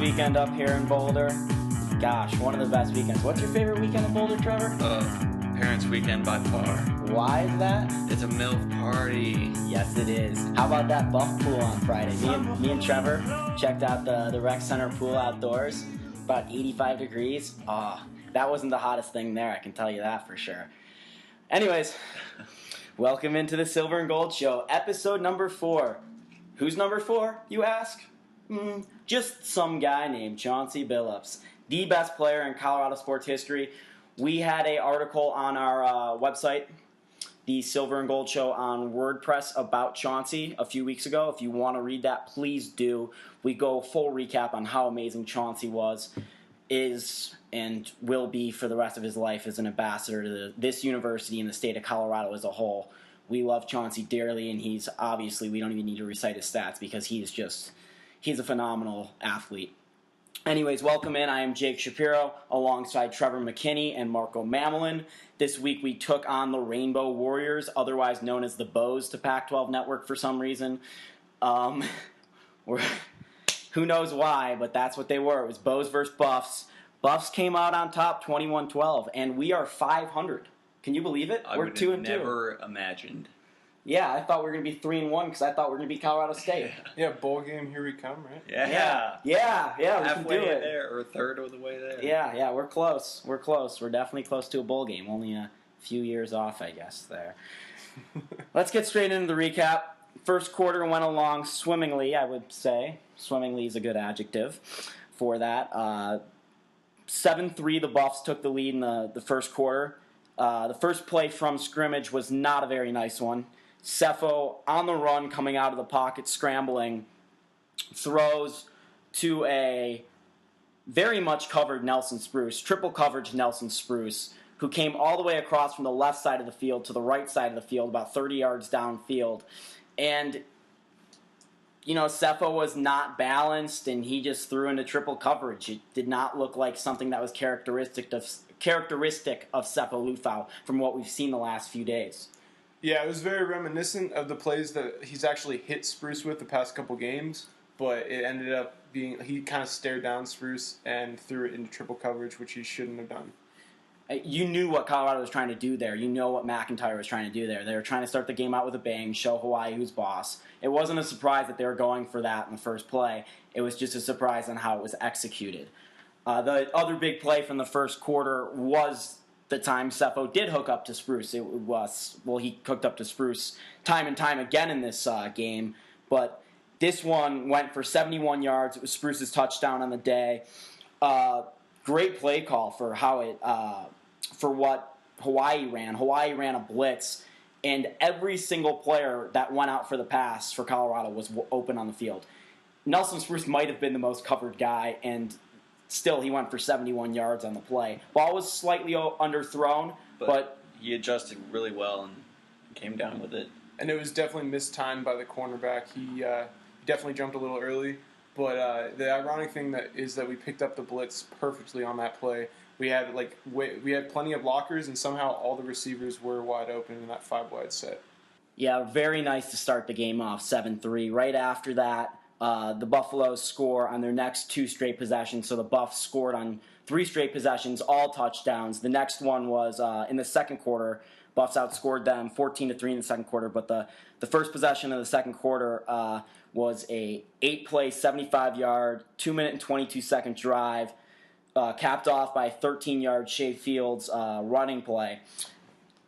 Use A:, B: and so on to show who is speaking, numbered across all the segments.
A: weekend up here in Boulder. Gosh, one of the best weekends. What's your favorite weekend in Boulder, Trevor?
B: Parents' weekend by far.
A: Why is that?
B: It's a MILF party.
A: Yes, it is. How about that buff pool on Friday? Me and Trevor checked out the rec center pool outdoors. About 85 degrees. That wasn't the hottest thing there, I can tell you that for sure. Anyways, welcome into the Silver and Gold Show, episode number 4. Who's number 4, you ask? Just some guy named Chauncey Billups, the best player in Colorado sports history. We had an article on our website, the Silver and Gold Show, on WordPress about Chauncey a few weeks ago. If you want to read that, please do. We go full recap on how amazing Chauncey is, and will be for the rest of his life as an ambassador to this university and the state of Colorado as a whole. We love Chauncey dearly, and he's obviously, we don't even need to recite his stats because he's a phenomenal athlete. Anyways, welcome in. I am Jake Shapiro alongside Trevor McKinney and Marco Mamelin. This week we took on the Rainbow Warriors, otherwise known as the Bows to Pac-12 Network for some reason. Who knows why, but that's what they were. It was Bows versus Buffs. Buffs came out on top 21-12, and we are 500. Can you believe it? We're 2-2.
B: I would have never imagined.
A: Yeah, I thought we were going to be 3-1 because I thought we were going to beat Colorado State.
C: Yeah, bowl game, here we come, right?
B: Yeah,
A: we
B: halfway
A: can do it.
B: there, or a third of the way there.
A: Yeah, we're close. We're definitely close to a bowl game. Only a few years off, I guess, there. Let's get straight into the recap. First quarter went along swimmingly, I would say. Swimmingly is a good adjective for that. 7-3, the Buffs took the lead in the first quarter. The first play from scrimmage was not a very nice one. Cepho on the run, coming out of the pocket, scrambling, throws to a very much covered Nelson Spruce, triple coverage Nelson Spruce, who came all the way across from the left side of the field to the right side of the field, about 30 yards downfield. And, Cepho was not balanced, and he just threw into triple coverage. It did not look like something that was characteristic of Cepho Lufau from what we've seen the last few days.
C: Yeah, it was very reminiscent of the plays that he's actually hit Spruce with the past couple games, but it ended up being, he kind of stared down Spruce and threw it into triple coverage, which he shouldn't have done.
A: You knew what Colorado was trying to do there. You know what McIntyre was trying to do there. They were trying to start the game out with a bang, show Hawaii who's boss. It wasn't a surprise that they were going for that in the first play. It was just a surprise on how it was executed. The other big play from the first quarter was the time Cepho did hook up to Spruce. He hooked up to Spruce time and time again in this game, but this one went for 71 yards. It was Spruce's touchdown on the day. Great play call for for what Hawaii ran. Hawaii ran a blitz, and every single player that went out for the pass for Colorado was open on the field. Nelson Spruce might have been the most covered guy, and still, he went for 71 yards on the play. Ball was slightly underthrown, but
B: he adjusted really well and came down with it.
C: And it was definitely mistimed by the cornerback. He definitely jumped a little early, but the ironic thing is that we picked up the blitz perfectly on that play. We had plenty of blockers, and somehow all the receivers were wide open in that 5-wide set. Yeah,
A: very nice to start the game off 7-3. Right after that, the Buffaloes score on their next 2 straight possessions. So the Buffs scored on 3 straight possessions, all touchdowns. The next one was in the second quarter. Buffs outscored them 14-3 in the second quarter. But the first possession of the second quarter was a 8-play, 75-yard, 2-minute and 22-second drive, capped off by a 13-yard Shea Fields running play.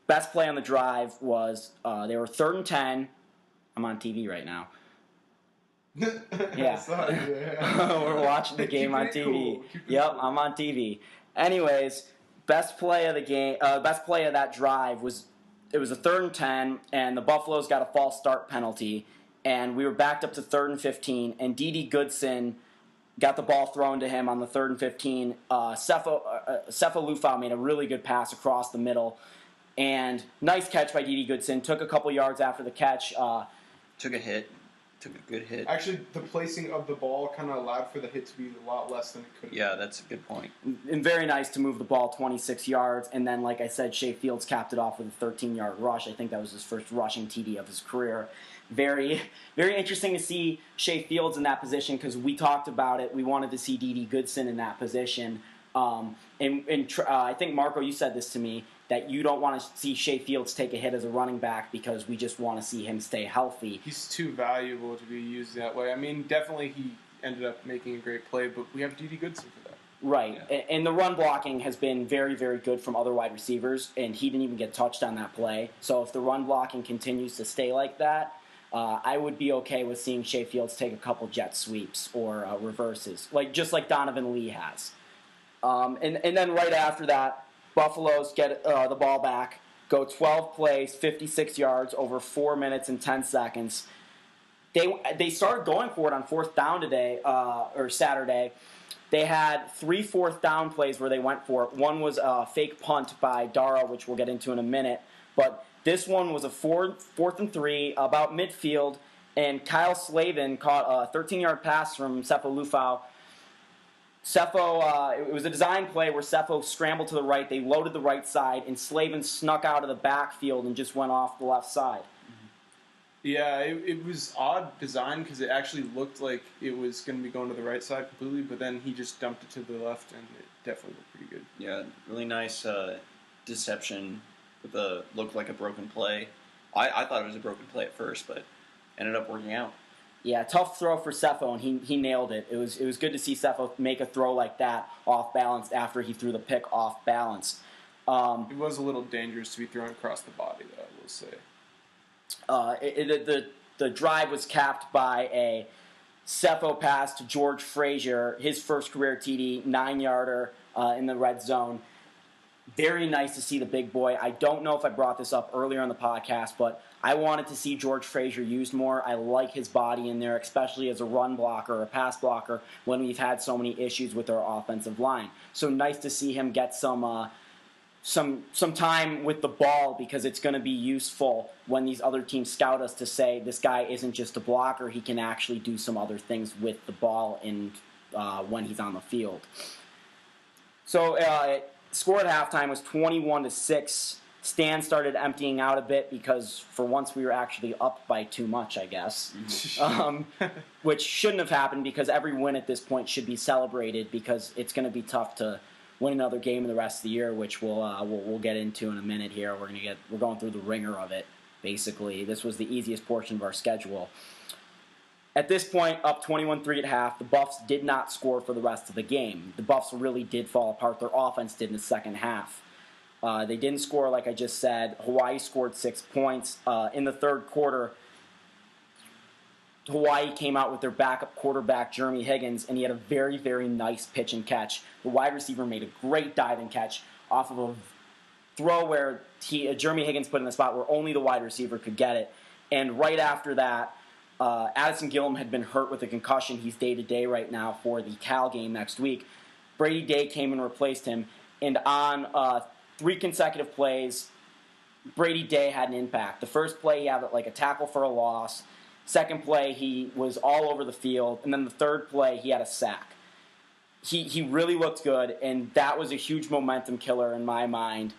A: Best play on the drive was they were 3rd and 10. I'm on TV right now. Yeah. We're watching the game on TV. Cool. Yep, I'm on TV. Anyways, best play of that drive was, it was a 3rd and 10, and the Buffaloes got a false start penalty, and we were backed up to 3rd and 15, and Dede Goodson got the ball thrown to him on the 3rd and 15. Cepho Lufau made a really good pass across the middle, and nice catch by Dede Goodson. Took a couple yards after the catch.
B: Took a hit. took a good hit.
C: Actually, the placing of the ball kind of allowed for the hit to be a lot less than it could have.
B: Yeah, that's a good point.
A: And very nice to move the ball 26 yards. And then, like I said, Shea Fields capped it off with a 13-yard rush. I think that was his first rushing TD of his career. Very, very interesting to see Shea Fields in that position because we talked about it. We wanted to see D.D. Goodson in that position. I think, Marco, you said this to me, that you don't want to see Shea Fields take a hit as a running back because we just want to see him stay healthy.
C: He's too valuable to be used that way. I mean, definitely he ended up making a great play, but we have D.D. Goodson for that.
A: Right.
B: Yeah.
A: And the run blocking has been very, very good from other wide receivers, and he didn't even get touched on that play. So if the run blocking continues to stay like that, I would be okay with seeing Shea Fields take a couple jet sweeps or reverses, just like Donovan Lee has. And then right after that, Buffaloes get the ball back, go 12 plays, 56 yards, over 4 minutes and 10 seconds. They started going for it on fourth down today, or Saturday. They had 3 fourth down plays where they went for it. One was a fake punt by Dara, which we'll get into in a minute. But this one was a fourth and 3, about midfield, and Kyle Slavin caught a 13-yard pass from Sefo Lufau. It was a design play where Sefo scrambled to the right. They loaded the right side, and Slavin snuck out of the backfield and just went off the left side.
C: Yeah, it was odd design because it actually looked like it was going to be going to the right side completely, but then he just dumped it to the left, and it definitely looked pretty good.
B: Yeah, really nice deception with looked like a broken play. I thought it was a broken play at first, but ended up working out.
A: Yeah, tough throw for Sefo, and he nailed it. It was good to see Sefo make a throw like that off balance after he threw the pick off balance.
C: It was a little dangerous to be thrown across the body, though, I will say.
A: The drive was capped by a Sefo pass to George Frazier, his first career TD, 9-yarder in the red zone. Very nice to see the big boy. I don't know if I brought this up earlier on the podcast, but I wanted to see George Frazier used more. I like his body in there, especially as a run blocker or a pass blocker when we've had so many issues with our offensive line. So nice to see him get some time with the ball because it's going to be useful when these other teams scout us to say this guy isn't just a blocker. He can actually do some other things with the ball when he's on the field. So score at halftime was 21-6. Stan started emptying out a bit because for once we were actually up by too much, I guess, which shouldn't have happened because every win at this point should be celebrated because it's going to be tough to win another game in the rest of the year, which we'll get into in a minute here. We're going through the ringer of it. Basically, this was the easiest portion of our schedule. At this point, up 21-3 at half, the Buffs did not score for the rest of the game. The Buffs really did fall apart. Their offense did in the second half. They didn't score, like I just said. Hawaii scored 6 points. In the third quarter, Hawaii came out with their backup quarterback, Jeremy Higgins, and he had a very, very nice pitch and catch. The wide receiver made a great dive and catch off of a throw where Jeremy Higgins put in a spot where only the wide receiver could get it. And right after that, Addison Gillum had been hurt with a concussion. He's day-to-day right now for the Cal game next week. Brady Day came and replaced him. And on 3 consecutive plays, Brady Day had an impact. The first play, he had like a tackle for a loss. Second play, he was all over the field. And then the third play, he had a sack. He really looked good, and that was a huge momentum killer in my mind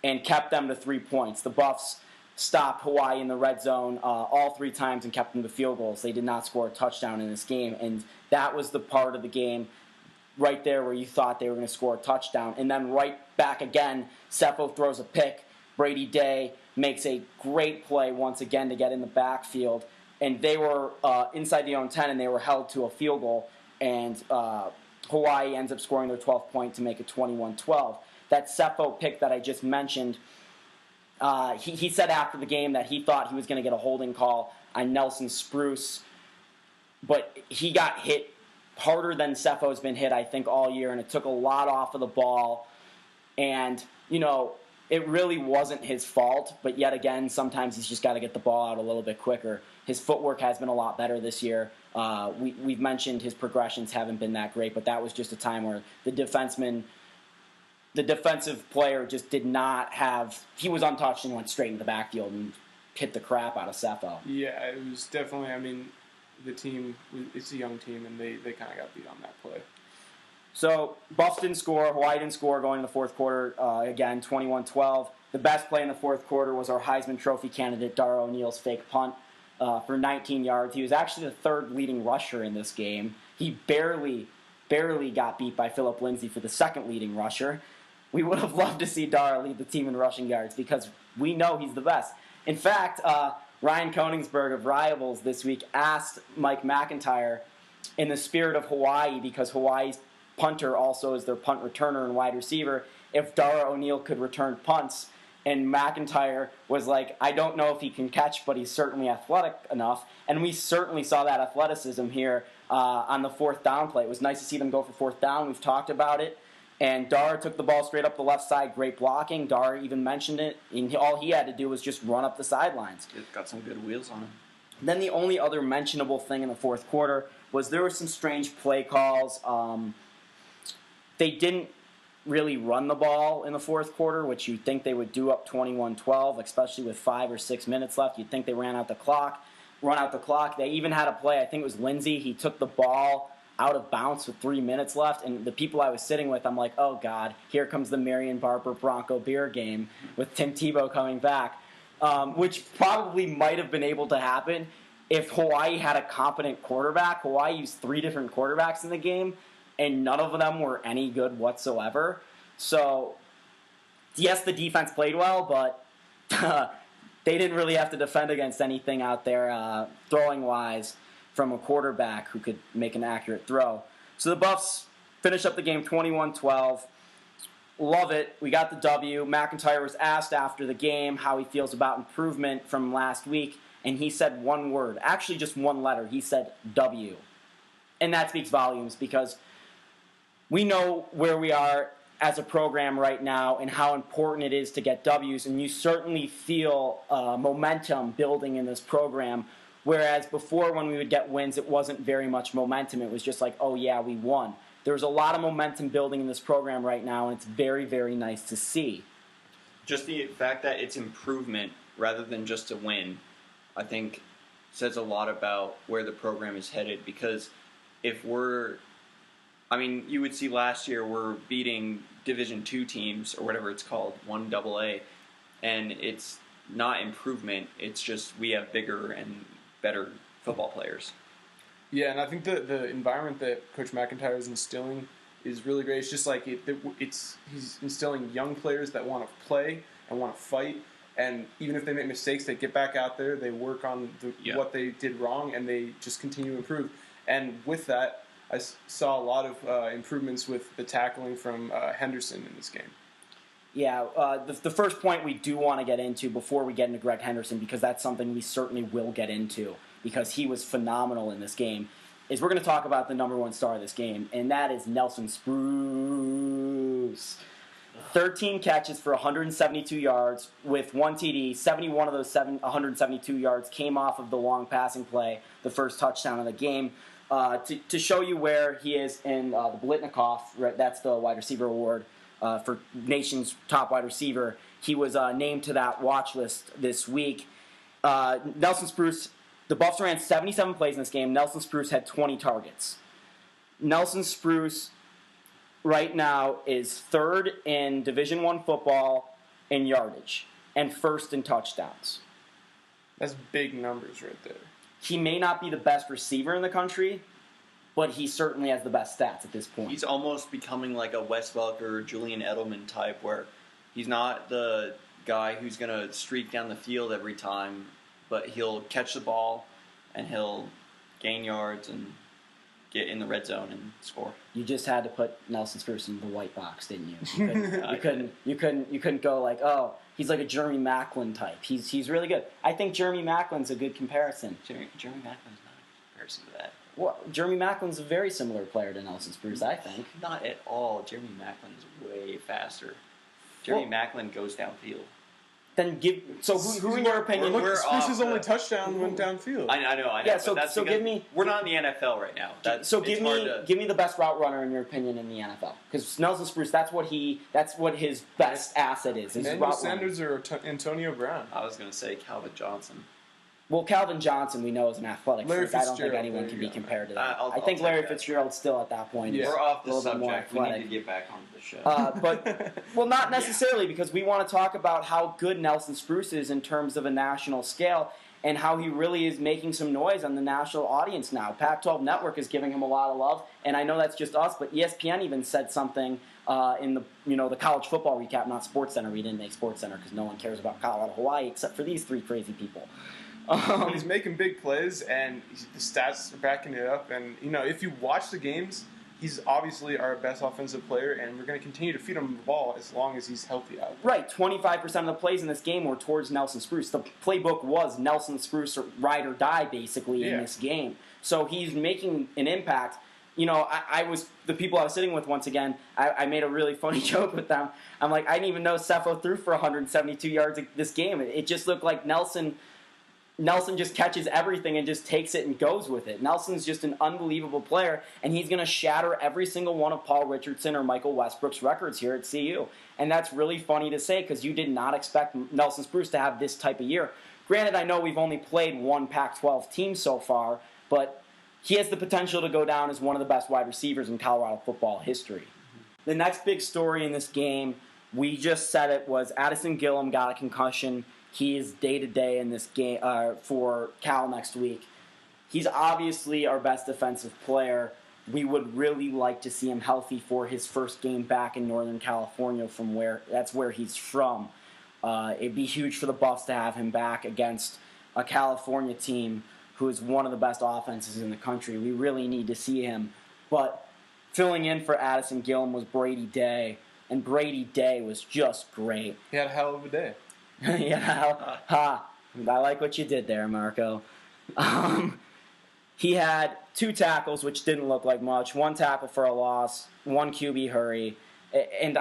A: and kept them to 3 points. The Buffs stopped Hawaii in the red zone all 3 times and kept them to field goals. They did not score a touchdown in this game, and that was the part of the game right there where you thought they were going to score a touchdown. And then right back again, Sefo throws a pick. Brady Day makes a great play once again to get in the backfield. And they were inside the own 10, and they were held to a field goal. And Hawaii ends up scoring their 12th point to make it 21-12. That Sefo pick that I just mentioned, he said after the game that he thought he was going to get a holding call on Nelson Spruce, but he got hit harder than Sefo's been hit, I think, all year, and it took a lot off of the ball. And, it really wasn't his fault, but yet again, sometimes he's just got to get the ball out a little bit quicker. His footwork has been a lot better this year. We've mentioned his progressions haven't been that great, but that was just a time where the defensive player just did not have – he was untouched and went straight into the backfield and hit the crap out of Sefo.
C: Yeah, it was definitely – the team, it's a young team, and they kind of got beat on that play.
D: So Buffs didn't score. Hawaii didn't score going in the fourth quarter. Again, 21-12. The best play in the fourth quarter was our Heisman Trophy candidate, Dara O'Neal's fake punt for 19 yards. He was actually the third leading rusher in this game. He barely got beat by Phillip Lindsay for the second leading rusher. We would have loved to see Dara lead the team in rushing yards because we know he's the best. In fact, Ryan Koenigsberg of Rivals this week asked Mike McIntyre, in the spirit of Hawaii, because Hawaii's punter also is their punt returner and wide receiver, if Dara O'Neal could return punts. And McIntyre was like, I don't know if he can catch, but he's certainly athletic enough. And we certainly saw that athleticism here on the fourth down play. It was nice to see them go for fourth down. We've talked about it. And Dara took the ball straight up the left side. Great blocking. Dara even mentioned it. And all he had to do was just run up the sidelines.
B: It got some good wheels on him.
D: Then the only other mentionable thing in the fourth quarter was there were some strange play calls. They didn't really run the ball in the fourth quarter, which you'd think they would do up 21-12, especially with 5 or 6 minutes left. You'd think they run out the clock. They even had a play, I think it was Lindsay. He took the ball out of bounds with 3 minutes left, and the people I was sitting with, I'm like, oh, God, here comes the Marion Barber Bronco beer game with Tim Tebow coming back, which probably might have been able to happen if Hawaii had a competent quarterback. Hawaii used 3 different quarterbacks in the game, and none of them were any good whatsoever. So, yes, the defense played well, but they didn't really have to defend against anything out there throwing-wise from a quarterback who could make an accurate throw. So the Buffs finish up the game 21-12. Love it. We got the W. McIntyre was asked after the game how he feels about improvement from last week, and he said one word, actually just one letter. He said W. And that speaks volumes because we know where we are as a program right now and how important it is to get W's, and you certainly feel momentum building in this program, whereas before when we would get wins, it wasn't very much momentum. It was just like, oh, yeah, we won. There's a lot of momentum building in this program right now, and it's very, very nice to see.
B: Just the fact that it's improvement rather than just a win, I think, says a lot about where the program is headed, because if you would see last year we're beating Division II teams, or whatever it's called, 1AA, and it's not improvement, it's just we have bigger and better football players.
C: Yeah, and I think the environment that Coach McIntyre is instilling is really great. It's just like he's instilling young players that want to play and want to fight, and even if they make mistakes, they get back out there, they work on what they did wrong, and they just continue to improve. And with that, I saw a lot of improvements with the tackling from Henderson in this game.
D: Yeah, the first point we do want to get into before we get into Greg Henderson, because that's something we certainly will get into, because he was phenomenal in this game, is we're going to talk about the number one star of this game, and that is Nelson Spruce. 13 catches for 172 yards with 1 TD. 71 of those 172 yards came off of the long passing play, the first touchdown of the game. To show you where he is in the Blitnikoff, right, that's the wide receiver award for nation's top wide receiver. He was named to that watch list this week. Nelson Spruce, the Buffs ran 77 plays in this game. Nelson Spruce had 20 targets. Nelson Spruce right now is third in Division I football in yardage and first in touchdowns.
C: That's big numbers right there.
D: He may not be the best receiver in the country, but he certainly has the best stats at this point.
B: He's almost becoming like a Wes Welker, Julian Edelman type, where he's not the guy who's going to streak down the field every time, but he'll catch the ball and he'll gain yards and get in the red zone and score.
D: You just had to put Nelson Spruce in the white box, didn't you? You couldn't go like, oh, he's like a Jeremy Maclin type. He's really good. I think Jeremy Maclin's a good comparison.
B: Jeremy Maclin's not a comparison to that.
D: Well, Jeremy Maclin's a very similar player to Nelson Spruce, I think.
B: Not at all. Jeremy Maclin is way faster. Jeremy Maclin goes downfield.
D: Then who in your opinion?
C: Spruce's only touchdown went downfield.
B: I know.
D: Yeah, so give me.
B: We're not in the NFL right now.
D: Give me the best route runner in your opinion in the NFL, because Nelson Spruce, that's what his best asset is.
C: Emmanuel Sanders or Antonio Brown.
B: I was going to say Calvin Johnson.
D: Well, Calvin Johnson, we know, is an athletic
C: Larry
D: freak. I don't think
C: Fitzgerald,
D: anyone
C: there
D: can
C: you
D: be
C: go.
D: compared to that.
B: I'll
D: I think
B: take
D: Larry
B: that.
D: Fitzgerald still at that point is
B: We're off
D: a
B: the
D: little bit more
B: subject. We need
D: athletic.
B: to get back onto the show.
D: But not necessarily, because we want to talk about how good Nelson Spruce is in terms of a national scale and how he really is making some noise on the national audience now. Pac-12 Network is giving him a lot of love, and I know that's just us, but ESPN even said something in the college football recap, not SportsCenter. We didn't make SportsCenter because no one cares about Colorado, Hawaii, except for these three crazy people.
C: But he's making big plays, and the stats are backing it up. And, if you watch the games, he's obviously our best offensive player, and we're going to continue to feed him the ball as long as he's healthy out there.
D: Right, 25% of the plays in this game were towards Nelson Spruce. The playbook was Nelson Spruce or ride or die, basically, in this game. So he's making an impact. I was the people I was sitting with once again. I made a really funny joke with them. I'm like, I didn't even know Cepho threw for 172 yards this game. It just looked like Nelson just catches everything and just takes it and goes with it. Nelson's just an unbelievable player, and he's going to shatter every single one of Paul Richardson or Michael Westbrook's records here at CU. And that's really funny to say because you did not expect Nelson Spruce to have this type of year. Granted, I know we've only played one Pac-12 team so far, but he has the potential to go down as one of the best wide receivers in Colorado football history. The next big story in this game, we just said it, was Addison Gillum got a concussion. He is day-to-day in this game for Cal next week. He's obviously our best defensive player. We would really like to see him healthy for his first game back in Northern California that's where he's from. It'd be huge for the Buffs to have him back against a California team who is one of the best offenses in the country. We really need to see him. But filling in for Addison Gillum was Brady Day, and Brady Day was just great.
C: He had a hell of a day.
D: I like what you did there, Marco. He had 2 tackles, which didn't look like much. 1 tackle for a loss, 1 QB hurry. And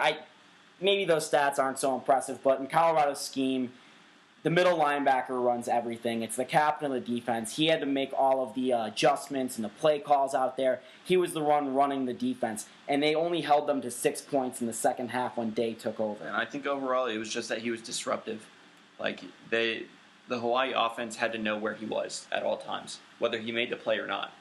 D: maybe those stats aren't so impressive, but in Colorado's scheme, the middle linebacker runs everything. It's the captain of the defense. He had to make all of the adjustments and the play calls out there. He was the one running the defense. And they only held them to 6 points in the second half when Day took over.
B: And I think overall it was just that he was disruptive. Like, the Hawaii offense had to know where he was at all times, whether he made the play or not.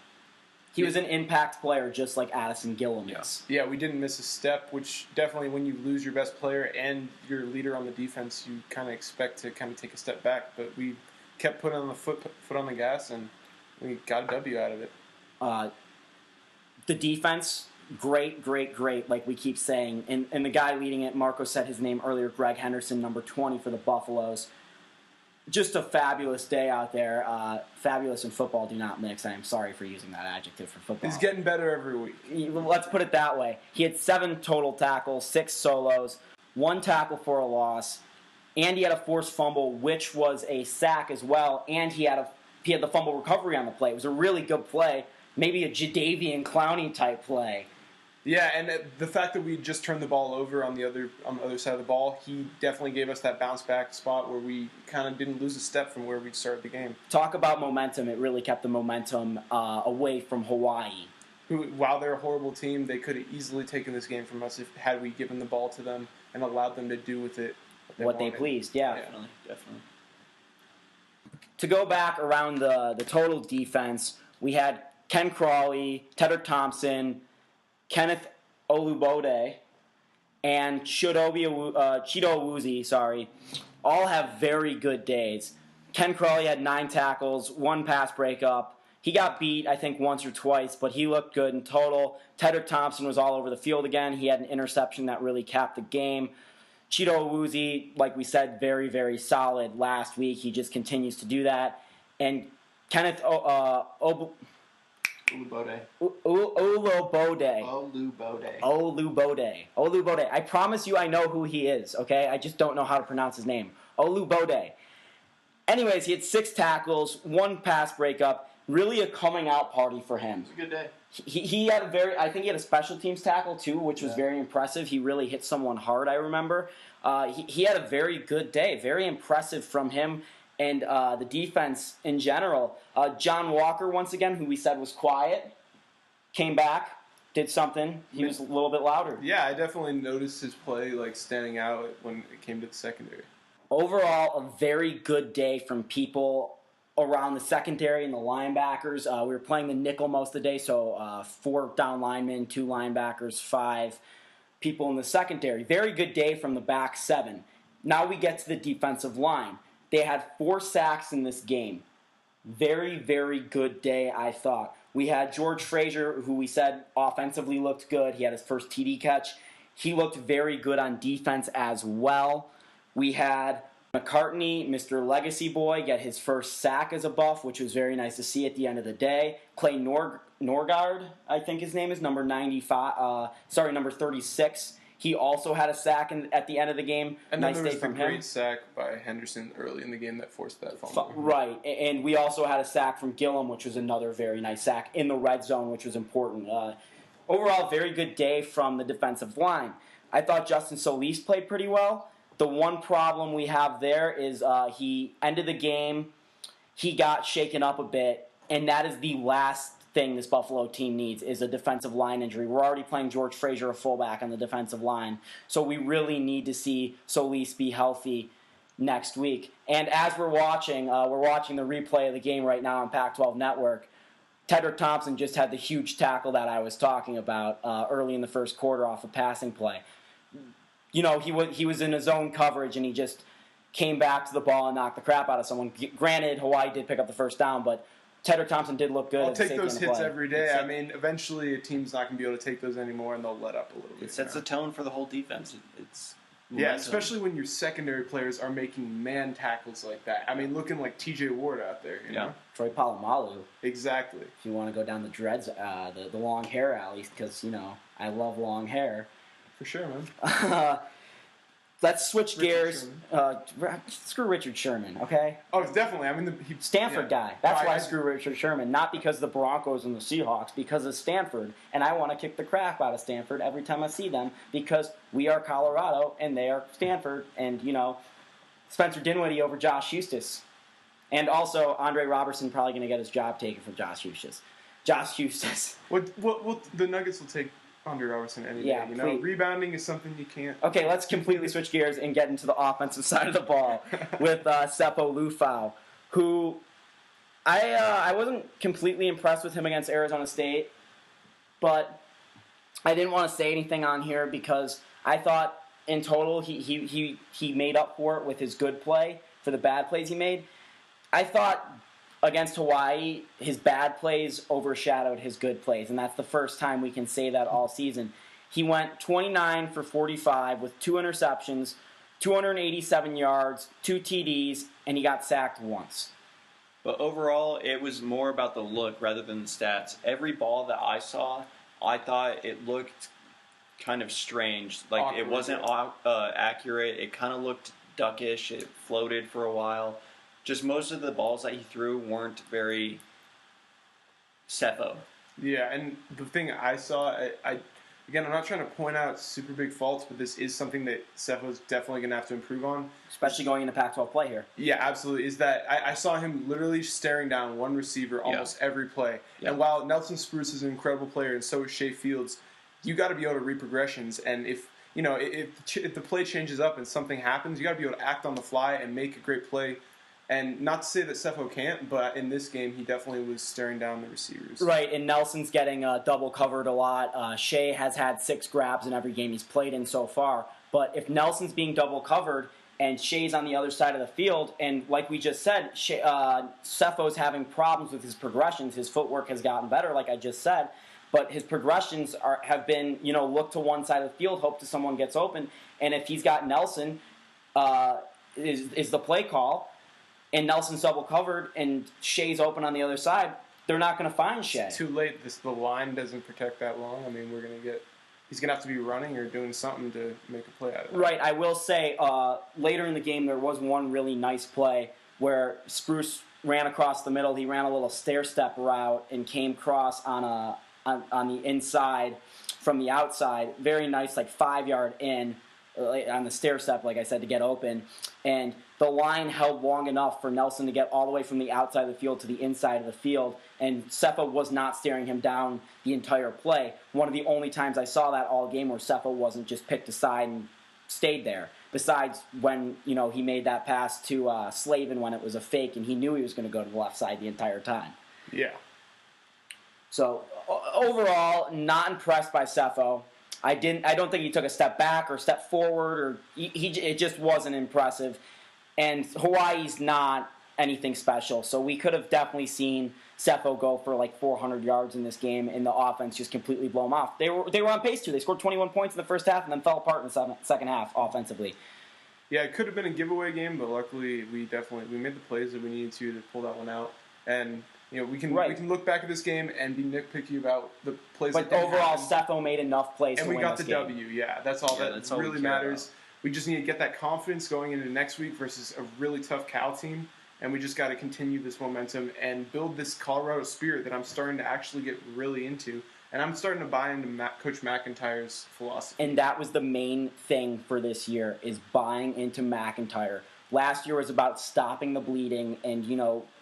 D: He was an impact player just like Addison Gillum is.
C: Yeah, we didn't miss a step, which definitely when you lose your best player and your leader on the defense, you kind of expect to kind of take a step back. But we kept putting on the foot on the gas, and we got a W out of it.
D: The defense, great, like we keep saying. And the guy leading it, Marco said his name earlier, Greg Henderson, number 20 for the Buffaloes. Just a fabulous day out there. Fabulous and football do not mix. I am sorry for using that adjective for football.
C: He's getting better every week.
D: Let's put it that way. He had 7 total tackles, 6 solos, 1 tackle for a loss, and he had a forced fumble, which was a sack as well, and he had the fumble recovery on the play. It was a really good play, maybe a Jadeveon Clowney type play.
C: Yeah, and the fact that we just turned the ball over on the other side of the ball, he definitely gave us that bounce back spot where we kind of didn't lose a step from where we started the game.
D: Talk about momentum. It really kept the momentum away from Hawaii.
C: Who, while they're a horrible team, they could have easily taken this game from us had we given the ball to them and allowed them to do with it
D: what they pleased. Yeah.
B: Definitely.
D: To go back around the total defense, we had Ken Crawley, Tedder Thompson, Kenneth Olubode, and Chido Awuzie, all have very good days. Ken Crawley had 9 tackles, 1 pass breakup. He got beat, I think, once or twice, but he looked good in total. Tedder Thompson was all over the field again. He had an interception that really capped the game. Chido Awuzie, like we said, very, very solid last week. He just continues to do that. And Kenneth Olubode. I promise you I know who he is, okay? I just don't know how to pronounce his name. Olubode. Anyways, he had 6 tackles, 1 pass breakup. Really a coming out party for him.
B: It was a good day.
D: He had I think he had a special teams tackle too, which was very impressive. He really hit someone hard, I remember. He had a very good day. Very impressive from him. And the defense in general. John Walker, once again, who we said was quiet, came back, did something. He was a little bit louder.
C: Yeah, I definitely noticed his play standing out when it came to the secondary.
D: Overall, a very good day from people around the secondary and the linebackers. We were playing the nickel most of the day, so 4 down linemen, 2 linebackers, 5 people in the secondary. Very good day from the back 7. Now we get to the defensive line. They had 4 sacks in this game. Very, very good day, I thought. We had George Frazier, who we said offensively looked good. He had his first TD catch. He looked very good on defense as well. We had McCartney, Mr. Legacy Boy, get his first sack as a Buff, which was very nice to see at the end of the day. Clay Norgard, I think his name is, number 36. He also had a sack at the end of the game.
C: And
D: nice
C: then there
D: day
C: was the
D: from him.
C: great sack by Henderson early in the game that forced that fumble.
D: Right, and we also had a sack from Gillum, which was another very nice sack in the red zone, which was important. Overall, very good day from the defensive line. I thought Justin Solis played pretty well. The one problem we have there is he ended the game, he got shaken up a bit, and that is the last thing this Buffalo team needs is a defensive line injury. We're already playing George Frazier a fullback on the defensive line, so we really need to see Solis be healthy next week. And as we're watching the replay of the game right now on Pac-12 Network. Tedrick Thompson just had the huge tackle that I was talking about early in the first quarter off a passing play. You know, he was in his own coverage and he just came back to the ball and knocked the crap out of someone. Granted, Hawaii did pick up the first down, but Tedrick Thompson did look good.
C: I'll take those hits
D: play.
C: every day. I mean, eventually a team's not going to be able to take those anymore, and they'll let up a little bit.
B: It sets the tone for the whole defense. It's
C: yeah, especially when your secondary players are making man tackles like that. I mean, looking like T.J. Ward out there. You know?
D: Troy Polamalu.
C: Exactly.
D: If you want to go down the dreads, the long hair alley, because, you know, I love long hair.
C: For sure, man.
D: Let's switch gears. Screw Richard Sherman, okay?
C: Oh, definitely. I mean,
D: Stanford guy. That's why I screw Richard Sherman. Not because of the Broncos and the Seahawks, because of Stanford. And I want to kick the crap out of Stanford every time I see them because we are Colorado and they are Stanford. And, you know, Spencer Dinwiddie over Josh Eustace. And also, Andre Robertson probably going to get his job taken from Josh Eustace. Josh Eustace.
C: What the Nuggets will take Andre Robertson any day. You know, rebounding is something you can't.
D: Okay, let's completely switch gears and get into the offensive side of the ball with Seppo Lufau, who I wasn't completely impressed with him against Arizona State, but I didn't want to say anything on here because I thought in total he made up for it with his good play for the bad plays he made. I thought against Hawaii, his bad plays overshadowed his good plays, and that's the first time we can say that all season. He went 29 for 45 with 2 interceptions, 287 yards, 2 TDs, and he got sacked once.
B: But overall, it was more about the look rather than the stats. Every ball that I saw, I thought it looked kind of strange. Like awkward. It wasn't accurate. It kind of looked duckish. It floated for a while. Just most of the balls that he threw weren't very Seppo.
C: Yeah, and the thing I saw, again, I'm not trying to point out super big faults, but this is something that Seppo's definitely going to have to improve on.
D: Especially going into Pac-12 play here.
C: Yeah, absolutely. Is that I saw him literally staring down one receiver almost every play. Yeah. And while Nelson Spruce is an incredible player and so is Shea Fields, you got to be able to read progressions. And if the play changes up and something happens, you got to be able to act on the fly and make a great play. And not to say that Seppo can't, but in this game, he definitely was staring down the receivers.
D: Right, and Nelson's getting double covered a lot. Shea has had 6 grabs in every game he's played in so far. But if Nelson's being double covered and Shea's on the other side of the field, and like we just said, Seppo's having problems with his progressions. His footwork has gotten better, like I just said. But his progressions have been, look to one side of the field, hope to someone gets open. And if he's got Nelson, is the play call, and Nelson's double covered, and Shea's open on the other side, they're not going to find Shea.
C: It's too late. The line doesn't protect that long. I mean, he's going to have to be running or doing something to make a play out of it.
D: Right. I will say, later in the game, there was one really nice play where Spruce ran across the middle. He ran a little stair-step route and came across on the inside from the outside. Very nice, like 5-yard in on the stair-step, like I said, to get open. And the line held long enough for Nelson to get all the way from the outside of the field to the inside of the field, and Seppo was not staring him down the entire play. One of the only times I saw that all game where Seppo wasn't just picked aside and stayed there. besides when, he made that pass to Slavin when it was a fake and he knew he was going to go to the left side the entire time.
C: Yeah.
D: So overall, not impressed by Cepho. I don't think he took a step back or step forward, or it just wasn't impressive. And Hawaii's not anything special, so we could have definitely seen Cepho go for like 400 yards in this game, and the offense just completely blow them off. They were on pace to. They scored 21 points in the first half and then fell apart in the second half offensively.
C: Yeah, it could have been a giveaway game, but luckily we made the plays that we needed to pull that one out. And we can look back at this game and be nitpicky about the plays.
D: But overall, Cepho made enough plays
C: and
D: to win
C: we got
D: this
C: the
D: game.
C: W. Yeah, that's all that really matters. We just need to get that confidence going into next week versus a really tough Cal team, and we just got to continue this momentum and build this Colorado spirit that I'm starting to actually get really into. And I'm starting to buy into Coach McIntyre's philosophy.
D: And that was the main thing for this year, is buying into McIntyre. Last year was about stopping the bleeding and,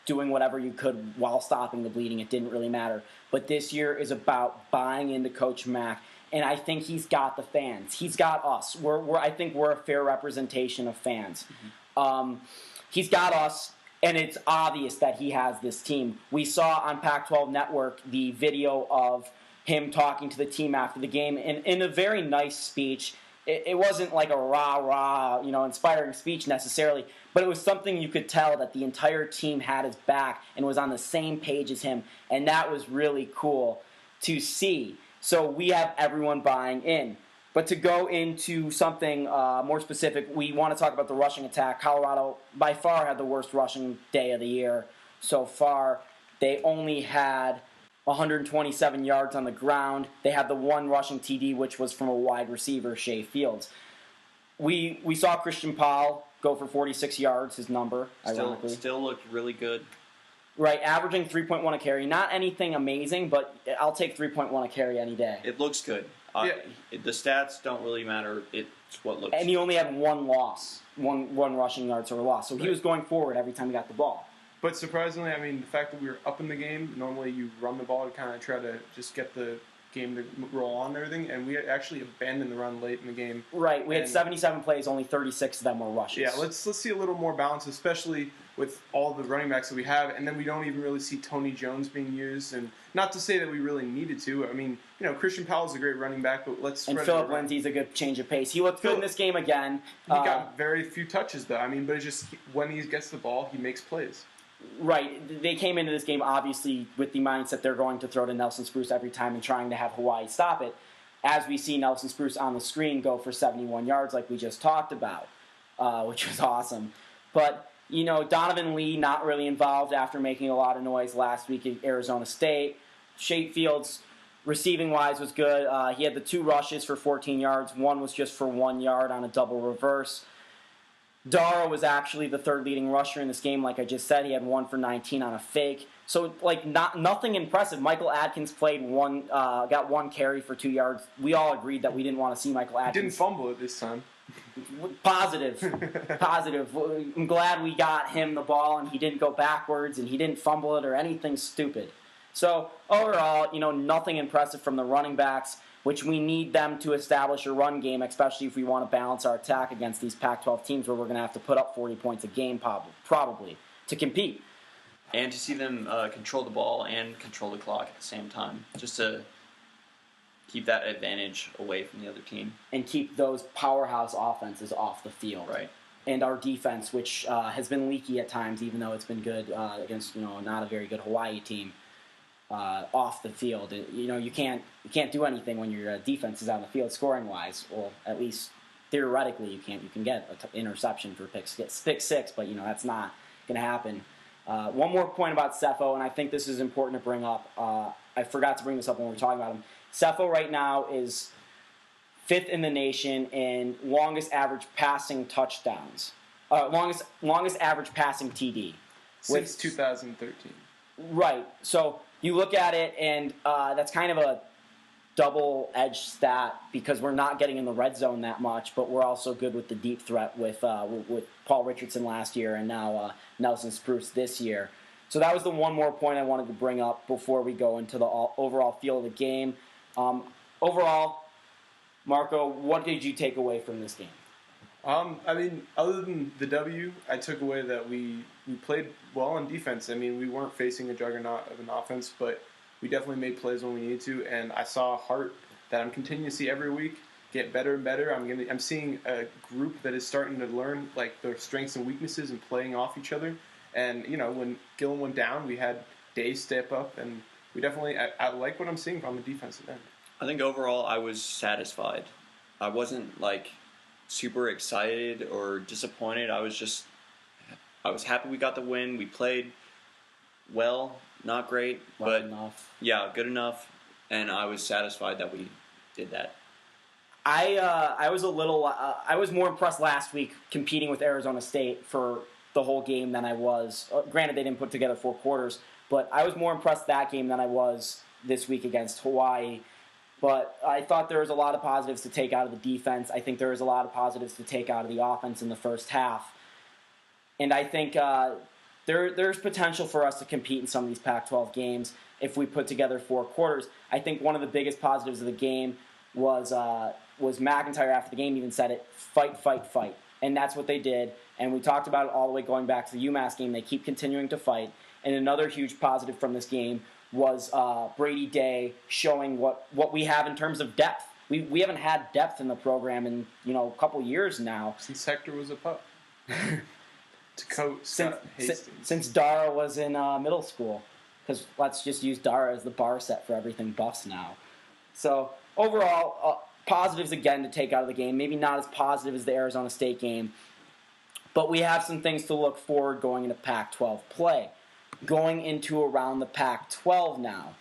D: doing whatever you could while stopping the bleeding. It didn't really matter. But this year is about buying into Coach Mac. And I think he's got the fans. He's got us. I think we're a fair representation of fans. Mm-hmm. He's got us. And it's obvious that he has this team. We saw on Pac-12 Network the video of him talking to the team after the game in a very nice speech. It wasn't like a rah-rah, inspiring speech necessarily, but it was something you could tell that the entire team had his back and was on the same page as him, and that was really cool to see. So we have everyone buying in. But to go into something more specific, we want to talk about the rushing attack. Colorado, by far, had the worst rushing day of the year so far. They only had 127 yards on the ground. They had the one rushing TD, which was from a wide receiver, Shea Fields. We saw Christian Powell go for 46 yards, his number, ironically.
B: Still looked really good.
D: Right, averaging 3.1 a carry. Not anything amazing, but I'll take 3.1 a carry any day.
B: It looks good. The stats don't really matter. It's what looks.
D: And he only had one loss, one rushing yards or a loss. So he was going forward every time he got the ball.
C: But surprisingly, the fact that we were up in the game, normally you run the ball to kind of try to just get the game to roll on and everything, and we actually abandoned the run late in the game.
D: Right, we had 77 plays, only 36 of them were rushes.
C: Yeah, let's see a little more balance, especially with all the running backs that we have, and then we don't even really see Tony Jones being used, and not to say that we really needed to. Christian Powell's a great running back, but let's spread
D: and Philip Lindsay's a good change of pace. He looked good in this game again.
C: He got very few touches, though. But it's just when he gets the ball, he makes plays.
D: Right. They came into this game, obviously, with the mindset they're going to throw to Nelson Spruce every time and trying to have Hawaii stop it. As we see Nelson Spruce on the screen go for 71 yards like we just talked about, which was awesome. But, Donovan Lee not really involved after making a lot of noise last week at Arizona State. Shea Fields, receiving-wise, was good. He had the 2 rushes for 14 yards. One was just for 1 yard on a double reverse. Dara was actually the third leading rusher in this game, like I just said. He had 1 for 19 on a fake. So, nothing impressive. Michael Adkins got 1 carry for 2 yards. We all agreed that we didn't want to see Michael Adkins.
C: He didn't fumble it this time.
D: Positive. I'm glad we got him the ball and he didn't go backwards and he didn't fumble it or anything stupid. So, overall, nothing impressive from the running backs, which we need them to establish a run game, especially if we want to balance our attack against these Pac-12 teams where we're going to have to put up 40 points a game probably to compete.
B: And to see them control the ball and control the clock at the same time, just to keep that advantage away from the other team.
D: And keep those powerhouse offenses off the field.
B: Right.
D: And our defense, which has been leaky at times, even though it's been good against not a very good Hawaii team, off the field. You can't do anything when your defense is on the field scoring wise. Well, at least theoretically you can't. You can get an interception for pick 6, but that's not going to happen. One more point about Cepho, and I think this is important to bring up. I forgot to bring this up when we were talking about him. Cepho right now is 5th in the nation in longest average passing touchdowns. Longest average passing TD.
C: Since 2013.
D: Right. So you look at it, and that's kind of a double-edged stat because we're not getting in the red zone that much, but we're also good with the deep threat with Paul Richardson last year and now Nelson Spruce this year. So that was the one more point I wanted to bring up before we go into the overall feel of the game. Overall, Marco, what did you take away from this game?
C: I mean, other than the W, I took away that we played well on defense. I mean, we weren't facing a juggernaut of an offense, but we definitely made plays when we needed to. And I saw a heart that I'm continuing to see every week get better and better. I'm seeing a group that is starting to learn like their strengths and weaknesses and playing off each other. And when Gillen went down, we had Day step up, and we definitely I like what I'm seeing from the defensive end.
B: I think overall I was satisfied. I wasn't like super excited or disappointed. I was happy we got the win. We played well, not great, but
D: enough.
B: Yeah, good enough, and I was satisfied that we did that.
D: I was I was more impressed last week competing with Arizona State for the whole game than I was. Granted, they didn't put together 4 quarters, but I was more impressed that game than I was this week against Hawaii. But I thought there was a lot of positives to take out of the defense. I think there was a lot of positives to take out of the offense in the first half. And I think there's potential for us to compete in some of these Pac-12 games if we put together 4 quarters. I think one of the biggest positives of the game was McIntyre after the game even said it, fight, fight, fight. And that's what they did. And we talked about it all the way going back to the UMass game. They keep continuing to fight. And another huge positive from this game was Brady Day showing what we have in terms of depth. We haven't had depth in the program in a couple years now.
C: Since Hector was a pup. To coach
D: since Dara was in middle school. Because let's just use Dara as the bar set for everything Buffs now. So overall, positives again to take out of the game. Maybe not as positive as the Arizona State game. But we have some things to look forward going into Pac-12 play. Going into around the Pac-12 now.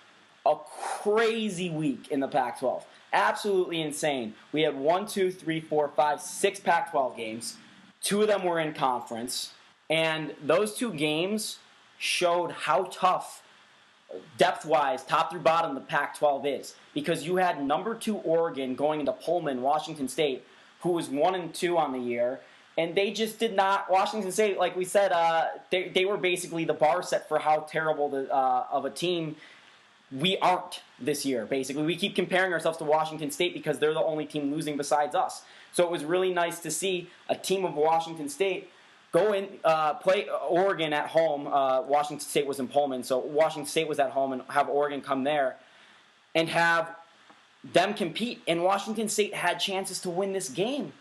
D: A crazy week in the Pac-12. Absolutely insane. We had 6 Pac-12 games. 2 of them were in conference. And those 2 games showed how tough, depth-wise, top through bottom, the Pac-12 is. Because you had number 2 Oregon going into Pullman, Washington State, who was 1-2 on the year. And they just did not. Washington State, like we said, they were basically the bar set for how terrible of a team we aren't this year. Basically, we keep comparing ourselves to Washington State because they're the only team losing besides us. So it was really nice to see a team of Washington State go in, play Oregon at home. Washington State was in Pullman, so Washington State was at home, and have Oregon come there and have them compete. And Washington State had chances to win this game.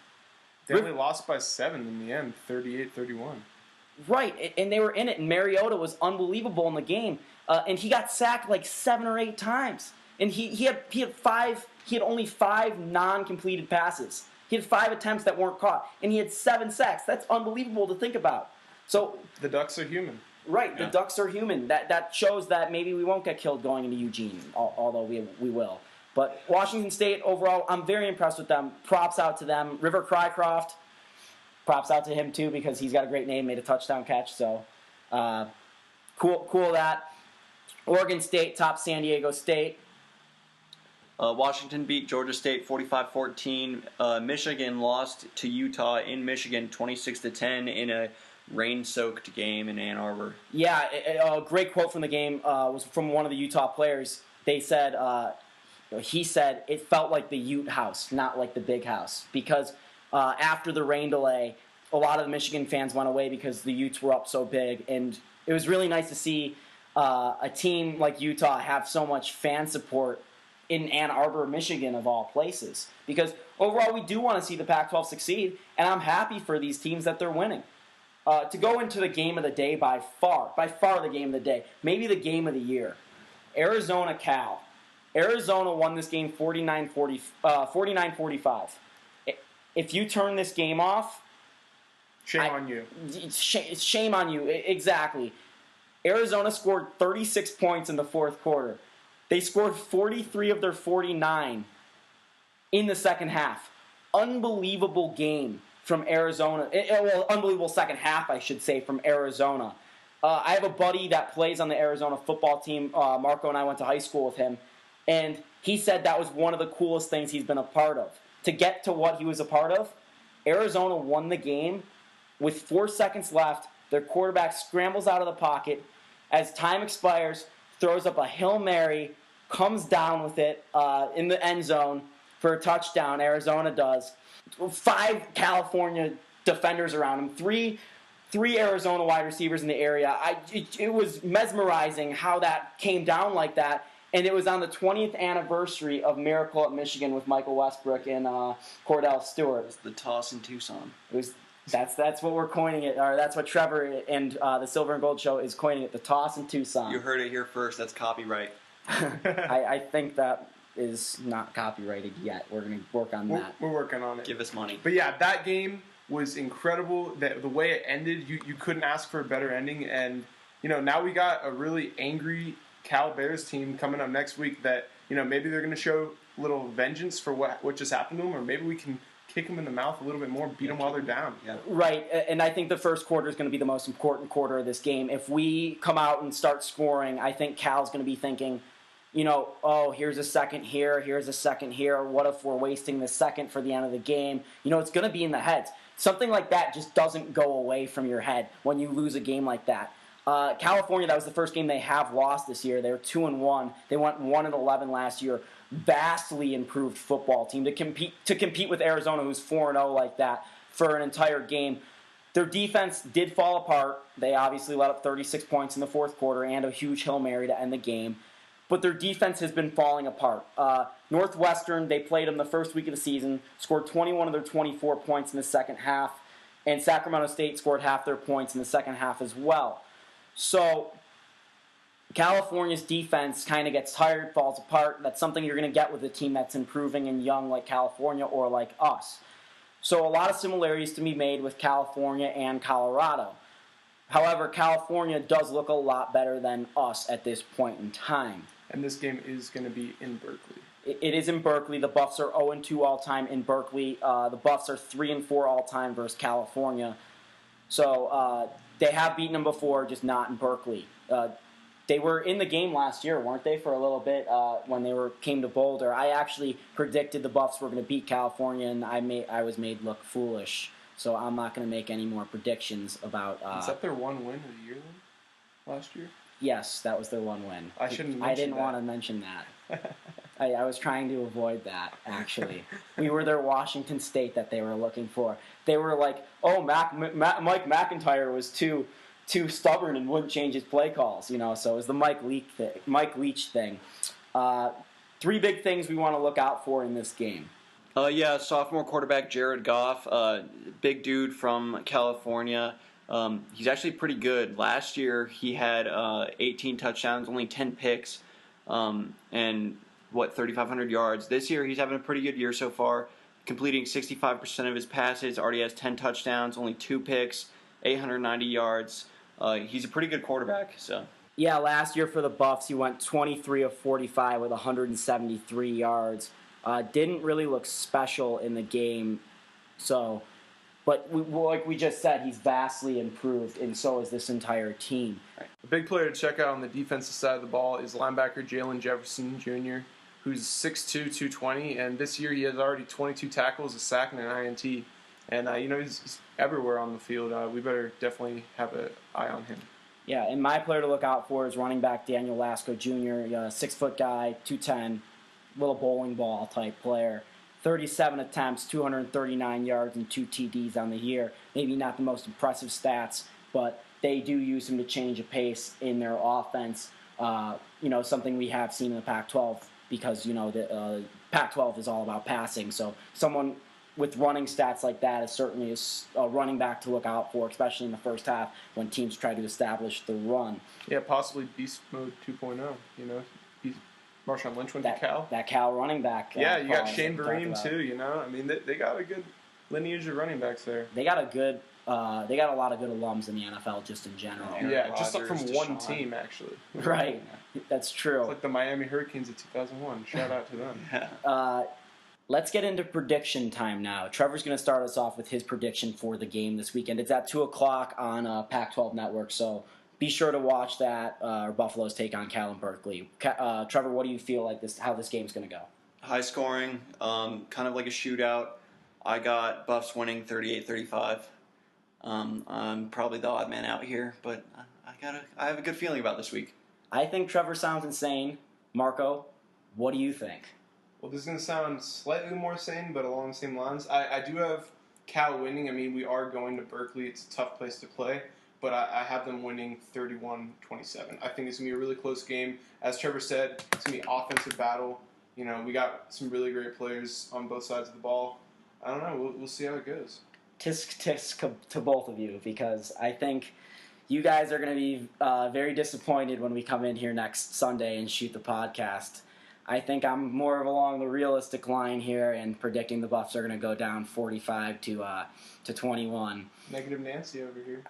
C: They only lost by 7 in the end, 38-31.
D: Right, and they were in it, and Mariota was unbelievable in the game. And he got sacked like 7 or 8 times. And he had only 5 non-completed passes. He had 5 attempts that weren't caught, and he had 7 sacks. That's unbelievable to think about. So
C: the Ducks are human.
D: Right, yeah. The Ducks are human. That shows that maybe we won't get killed going into Eugene, although we will. But Washington State, overall, I'm very impressed with them. Props out to them. River Crycroft, props out to him, too, because he's got a great name, made a touchdown catch. So, cool that. Oregon State tops San Diego State.
B: Washington beat Georgia State 45-14. Michigan lost to Utah in Michigan 26-10 in a rain-soaked game in Ann Arbor.
D: Yeah, a great quote from the game was from one of the Utah players. They said... he said it felt like the Ute house, not like the big house. Because after the rain delay, a lot of the Michigan fans went away because the Utes were up so big. And it was really nice to see a team like Utah have so much fan support in Ann Arbor, Michigan, of all places. Because overall, we do want to see the Pac-12 succeed, and I'm happy for these teams that they're winning. To go into the game of the day by far the game of the day, maybe the game of the year, Arizona-Cal. Arizona won this game 49-45. If you turn this game off...
C: Shame on you.
D: Shame on you, exactly. Arizona scored 36 points in the fourth quarter. They scored 43 of their 49 in the second half. Unbelievable game from Arizona. Well, unbelievable second half, I should say, from Arizona. I have a buddy that plays on the Arizona football team. Marco and I went to high school with him. And he said that was one of the coolest things he's been a part of. To get to what he was a part of, Arizona won the game with 4 seconds left. Their quarterback scrambles out of the pocket. As time expires, throws up a Hail Mary, comes down with it in the end zone for a touchdown. Arizona does. 5 California defenders around him. Three Arizona wide receivers in the area. It was mesmerizing how that came down like that. And it was on the 20th anniversary of Miracle at Michigan with Michael Westbrook and Cordell Stewart.
B: It's the toss in Tucson.
D: That's what we're coining it, or that's what Trevor and the Silver and Gold Show is coining it, the toss in Tucson.
B: You heard it here first. That's copyright.
D: I think that is not copyrighted yet. We're going to work on that.
C: We're working on it.
B: Give us money.
C: But yeah, that game was incredible. The way it ended, you couldn't ask for a better ending. And, now we got a really angry Cal Bears team coming up next week that, maybe they're going to show a little vengeance for what just happened to them, or maybe we can kick them in the mouth a little bit more, beat them while they're down.
B: Yeah.
D: Right, and I think the first quarter is going to be the most important quarter of this game. If we come out and start scoring, I think Cal's going to be thinking, here's a second here, here's a second here. What if we're wasting the second for the end of the game? It's going to be in the heads. Something like that just doesn't go away from your head when you lose a game like that. California, that was the first game they have lost this year. They're 2-1. They went 1-11 last year. Vastly improved football team to compete with Arizona, who's 4-0 like that for an entire game. Their defense did fall apart. They obviously let up 36 points in the fourth quarter and a huge Hail Mary to end the game. But their defense has been falling apart. Northwestern, they played them the first week of the season, scored 21 of their 24 points in the second half, and Sacramento State scored half their points in the second half as well. So California's defense kind of gets tired, falls apart. That's something you're going to get with a team that's improving and young like California or like us. So a lot of similarities to be made with California and Colorado. However, California does look a lot better than us at this point in time.
C: And this game is going to be in Berkeley.
D: It is in Berkeley. The Buffs are 0-2 all-time in Berkeley. The Buffs are 3-4 all-time versus California. So they have beaten them before, just not in Berkeley. They were in the game last year, weren't they, for a little bit when they came to Boulder. I actually predicted the Buffs were going to beat California, and I was made look foolish. So I'm not going to make any more predictions about.
C: Is that their one win of the year then? Last year?
D: Yes, that was their one win.
C: I shouldn't.
D: I didn't want to mention that. I was trying to avoid that. Actually, we were their Washington State that they were looking for. They were like, "Oh, Mike McIntyre was too stubborn and wouldn't change his play calls." So it was the Mike Leach thing. 3 big things we want to look out for in this game.
B: Sophomore quarterback Jared Goff, big dude from California. He's actually pretty good. Last year he had 18 touchdowns, only 10 picks, and 3,500 yards. This year he's having a pretty good year so far, completing 65% of his passes. Already has 10 touchdowns, only 2 picks, 890 yards. He's a pretty good quarterback. So.
D: Yeah, last year for the Buffs he went 23 of 45 with 173 yards. Didn't really look special in the game, but like we just said, he's vastly improved, and so is this entire team.
C: A big player to check out on the defensive side of the ball is linebacker Jalen Jefferson Jr., who's 6'2", 220, and this year he has already 22 tackles, a sack, and an INT. And, he's everywhere on the field. We better definitely have an eye on him.
D: Yeah, and my player to look out for is running back Daniel Lasco Jr., 6-foot guy, 210, little bowling ball type player. 37 attempts, 239 yards, and 2 TDs on the year. Maybe not the most impressive stats, but they do use him to change a pace in their offense. Something we have seen in the Pac-12 because, the Pac-12 is all about passing. So someone with running stats like that is certainly a running back to look out for, especially in the first half when teams try to establish the run.
C: Yeah, possibly beast mode 2.0, Marshawn Lynch went to Cal.
D: That Cal running back.
C: Yeah, you got Shane Vereen too. I mean, they got a good lineage of running backs there.
D: They got a lot of good alums in the NFL just in general.
C: Yeah, just from one team actually.
D: Right, that's true.
C: It's like the Miami Hurricanes of 2001. Shout out to them.
D: Let's get into prediction time now. Trevor's going to start us off with his prediction for the game this weekend. It's at 2 o'clock on Pac-12 Network, so be sure to watch that, or Buffalo's take on Cal and Berkeley. Trevor, what do you feel like how this game's going to go?
B: High scoring, kind of like a shootout. I got Buffs winning 38-35. I'm probably the odd man out here, but I have a good feeling about this week.
D: I think Trevor sounds insane. Marco, what do you think?
C: Well, this is going to sound slightly more sane, but along the same lines. I do have Cal winning. I mean, we are going to Berkeley. It's a tough place to play. But I have them winning 31-27. I think it's going to be a really close game. As Trevor said, it's going to be offensive battle. You know, we got some really great players on both sides of the ball. I don't know. We'll see how it goes.
D: Tisk to both of you, because I think you guys are going to be very disappointed when we come in here next Sunday and shoot the podcast. I think I'm more of along the realistic line here and predicting the Buffs are going to go down 45 to 21.
C: Negative Nancy over here.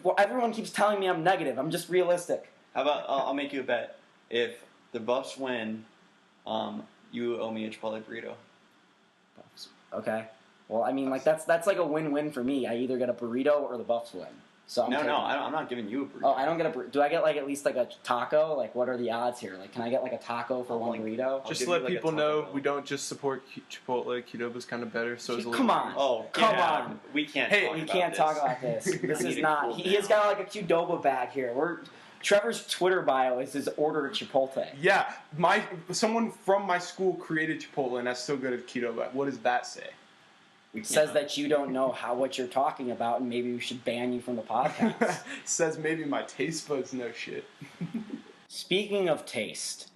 D: Well, everyone keeps telling me I'm negative. I'm just realistic.
B: How about I'll make you a bet. If the Buffs win, you owe me a Chipotle burrito.
D: Buffs. Okay. Well, I mean, like that's like a win-win for me. I either get a burrito or the Buffs win. So I'm
B: not giving you a burrito.
D: Oh, I don't get a burrito. Do I get like at least like a taco? Like, what are the odds here? Like, can I get like a taco for one burrito?
C: Just to let people know, we don't just support Chipotle. Qdoba's kind of better. So
D: come on.
B: Oh,
D: come on.
B: We can't.
D: Hey, we can't talk about this. This is not. He has got like a Qdoba bag here. Trevor's Twitter bio is his order at Chipotle.
C: Yeah, someone from my school created Chipotle, and that's still good at Qdoba. What does that say?
D: It says that you don't know what you're talking about, and maybe we should ban you from the podcast.
C: Says maybe my taste buds know shit.
D: Speaking of taste,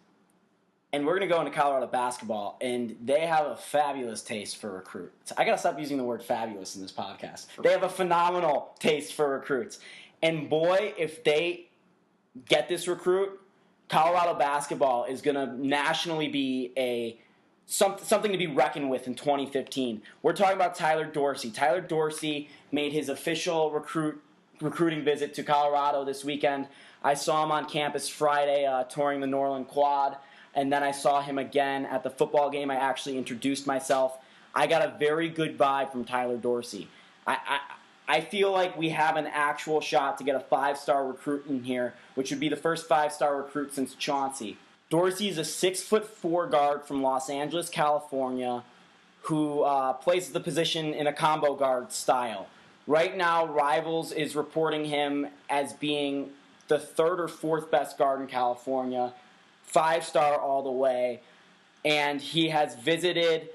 D: and we're going to go into Colorado basketball, and they have a fabulous taste for recruits. I got to stop using the word fabulous in this podcast. They have a phenomenal taste for recruits. And boy, if they get this recruit, Colorado basketball is going to nationally be something to be reckoned with in 2015. We're talking about Tyler Dorsey. Tyler Dorsey made his official recruiting visit to Colorado this weekend. I saw him on campus Friday touring the Norland Quad, and then I saw him again at the football game. I actually introduced myself. I got a very good vibe from Tyler Dorsey. I feel like we have an actual shot to get a 5-star recruit in here, which would be the first 5-star recruit since Chauncey. Dorsey is a 6'4" guard from Los Angeles, California, who plays the position in a combo guard style. Right now, Rivals is reporting him as being the 3rd or 4th best guard in California, 5-star all the way, and he has visited,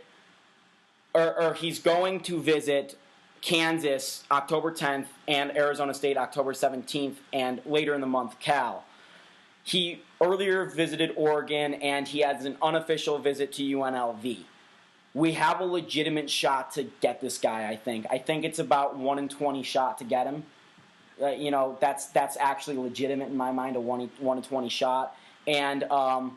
D: or he's going to visit Kansas October 10th and Arizona State October 17th, and later in the month, Cal. He earlier visited Oregon, and he has an unofficial visit to UNLV. We have a legitimate shot to get this guy, I think. I think it's about 1 in 20 shot to get him. That's actually legitimate in my mind, a 1 in 20 shot. And, I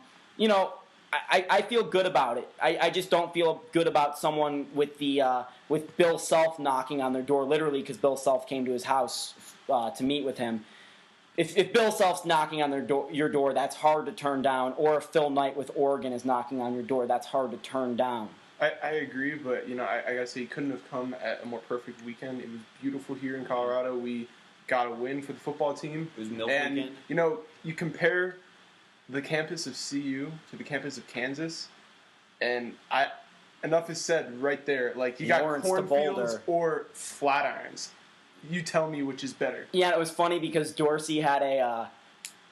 D: feel good about it. I just don't feel good about someone with Bill Self knocking on their door, literally, because Bill Self came to his house to meet with him. If Bill Self's knocking on your door, that's hard to turn down. Or if Phil Knight with Oregon is knocking on your door, that's hard to turn down.
C: I agree, but I gotta say, he couldn't have come at a more perfect weekend. It was beautiful here in Colorado. We got a win for the football team.
B: It was milk
C: weekend. You compare the campus of CU to the campus of Kansas, and enough is said right there. Like, you got cornfields or Flatirons. You tell me which is better.
D: Yeah, it was funny because Dorsey had a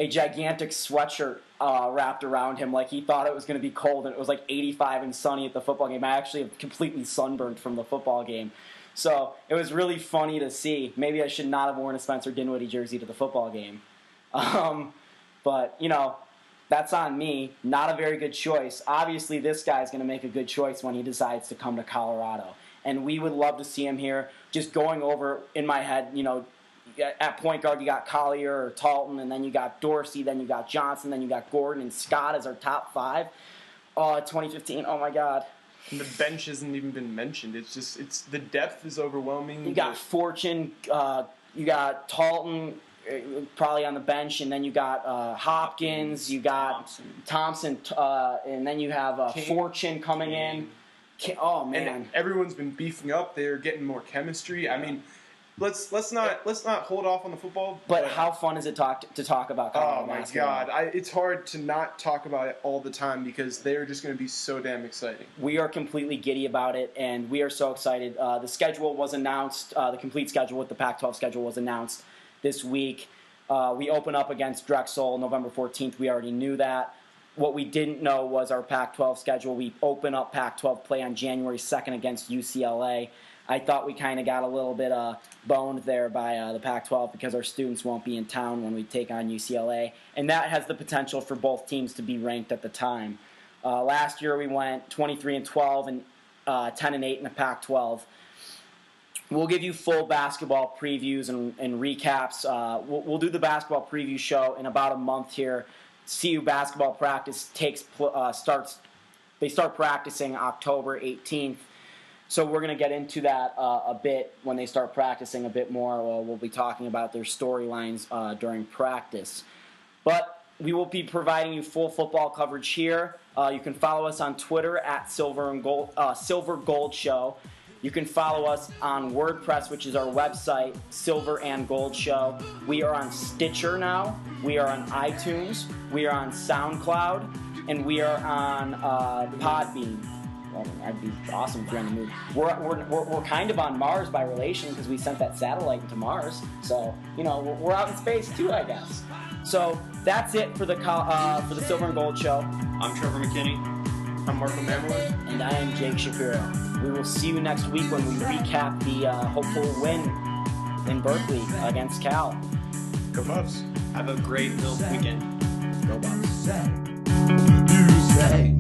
D: gigantic sweatshirt wrapped around him, like he thought it was going to be cold, and it was like 85 and sunny at the football game. I actually am completely sunburned from the football game. So it was really funny to see. Maybe I should not have worn a Spencer Dinwiddie jersey to the football game. But, that's on me. Not a very good choice. Obviously, this guy's going to make a good choice when he decides to come to Colorado. And we would love to see him here. Just going over in my head, at point guard, you got Collier or Talton, and then you got Dorsey, then you got Johnson, then you got Gordon and Scott as our top 5. 2015, oh my God.
C: And the bench hasn't even been mentioned. It's the depth is overwhelming.
D: You got Fortune, you got Talton probably on the bench, and then you got Hopkins, you got Thompson, and then you have Fortune coming in. Oh man!
C: And everyone's been beefing up. They're getting more chemistry. I mean, let's not hold off on the football.
D: But how fun is it to talk about Colorado basketball?
C: Oh my God! It's hard to not talk about it all the time because they're just going to be so damn exciting.
D: We are completely giddy about it, and we are so excited. The schedule was announced. The complete schedule with the Pac-12 schedule was announced this week. We open up against Drexel November 14th. We already knew that. what we didn't know was our Pac-12 schedule. We open up Pac-12 play on January 2nd against UCLA. I thought we kind of got a little bit boned there by the Pac-12 because our students won't be in town when we take on UCLA, and that has the potential for both teams to be ranked at the time. Last year we went 23-12 and 10-8 in the Pac-12. We'll give you full basketball previews and recaps. We'll do the basketball preview show in about a month here. CU basketball practice starts. They start practicing October 18th. So we're going to get into that a bit when they start practicing a bit more. We'll be talking about their storylines during practice. But we will be providing you full football coverage here. You can follow us on Twitter at Silver Gold Show. You can follow us on WordPress, which is our website, Silver and Gold Show. We are on Stitcher now. We are on iTunes. We are on SoundCloud. And we are on Podbean. Well, that'd be awesome if you're on the move. We're kind of on Mars by relation because we sent that satellite into Mars. So, we're out in space too, I guess. So that's it for the Silver and Gold Show.
B: I'm Trevor McKinney.
C: I'm Marco Mamler.
D: And I am Jake Shapiro. We will see you next week when we recap the hopeful win in Berkeley against Cal.
C: Go Buffs.
B: Have a great weekend.
D: Go Buffs.
E: You say